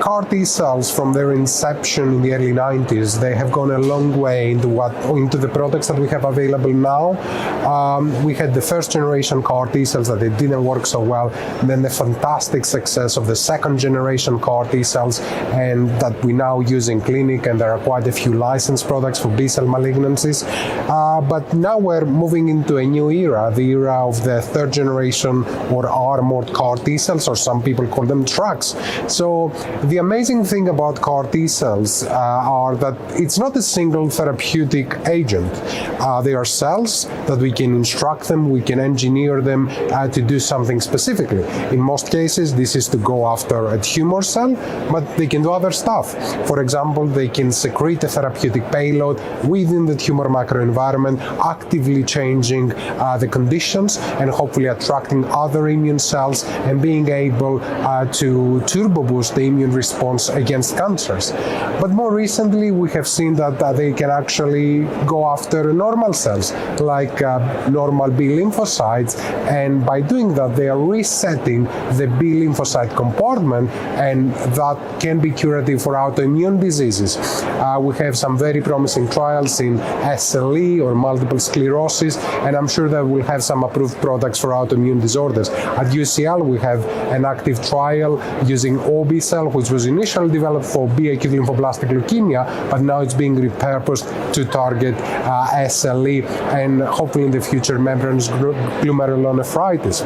CAR T cells, from their inception in the early 90s, they have gone a long way into the products that we have available now. We had the first generation CAR T cells that they didn't work so well, and then the fantastic success of the second generation CAR T cells, and that we now use in clinic, and there are quite a few licensed products for B-cell malignancies. But now we're moving into a new era, the era of the third generation or armored CAR T cells, or some people call them TRACs. So the amazing thing about CAR T cells are that it's not a single therapeutic agent. They are cells that we can instruct them, we can engineer them to do something specifically. In most cases, this is to go after a tumor cell, but they can do other stuff. For example, they can secrete a therapeutic payload within the tumor microenvironment, actively changing the conditions and hopefully attracting other immune cells and being able to turbo boost the immune response against cancers. But more recently, we have seen that they can actually go after normal cells, like normal B lymphocytes, and by doing that, they are resetting the B lymphocyte compartment, and that can be curative for autoimmune diseases. We have some very promising trials in SLE or multiple sclerosis, and I'm sure that we'll have some approved products for autoimmune disorders. At UCL, we have an active trial using obe-cel, which was initially developed for B acute lymphoblastic leukemia, but now it's being repurposed to target SLE and hopefully in the future membranous glomerulonephritis.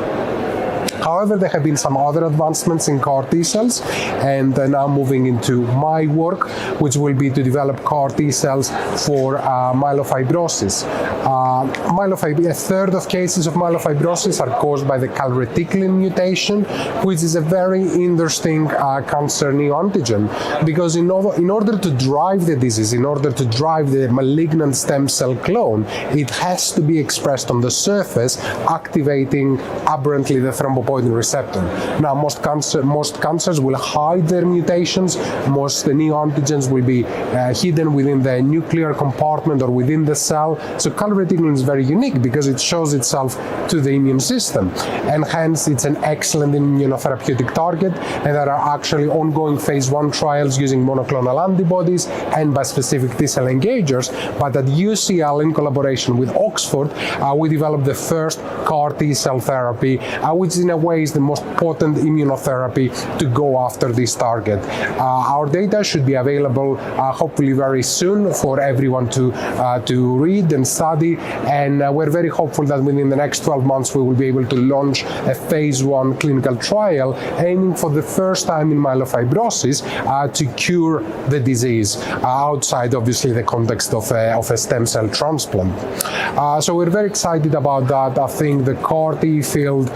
However, there have been some other advancements in CAR T cells, and now moving into my work, which will be to develop CAR T cells for myelofibrosis. A third of cases of myelofibrosis are caused by the calreticulin mutation, which is a very interesting cancer neoantigen, because in order to drive the disease, in order to drive the malignant stem cell clone, it has to be expressed on the surface, activating aberrantly the thrombopoietin receptor. Now, most cancers will hide their mutations. Most neoantigens will be hidden within the nuclear compartment or within the cell. So calreticulin is very unique because it shows itself to the immune system, and hence it's an excellent immunotherapeutic target. And there are actually ongoing phase 1 trials using monoclonal antibodies and bispecific T-cell engagers. But at UCL, in collaboration with Oxford, we developed the first CAR T-cell therapy, which in a way is the most potent immunotherapy to go after this target. Our data should be available hopefully very soon for everyone to read and study, and we're very hopeful that within the next 12 months we will be able to launch a phase 1 clinical trial aiming for the first time in myelofibrosis to cure the disease outside obviously the context of a stem cell transplant. So we're very excited about that. I think the CAR T field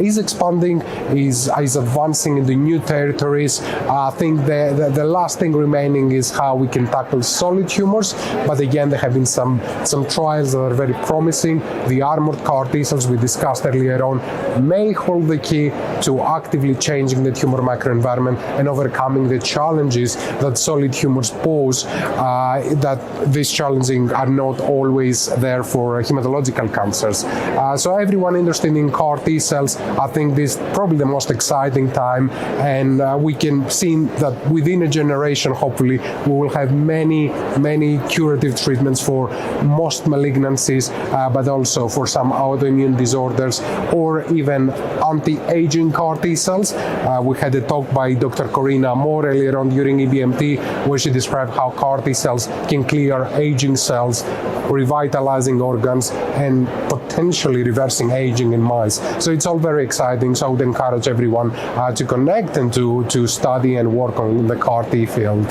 is expanding, is advancing into new territories. I think the last thing remaining is how we can tackle solid tumors, but again there have been some trials that are very promising. The armored CAR T cells we discussed earlier on may hold the key to actively changing the tumor microenvironment and overcoming the challenges that solid tumors pose, that these challenges are not always there for hematological cancers. So everyone interested in CAR T cells, I think this is probably the most exciting time, and we can see that within a generation, hopefully, we will have many curative treatments for most malignancies, but also for some autoimmune disorders or even anti-aging CAR T cells. We had a talk by Dr. Corina Moore earlier on during EBMT, where she described how CAR T cells can clear aging cells, revitalizing organs, and potentially reversing aging in mice. So it's all very exciting. So I would encourage everyone to connect and to study and work on the CAR T field.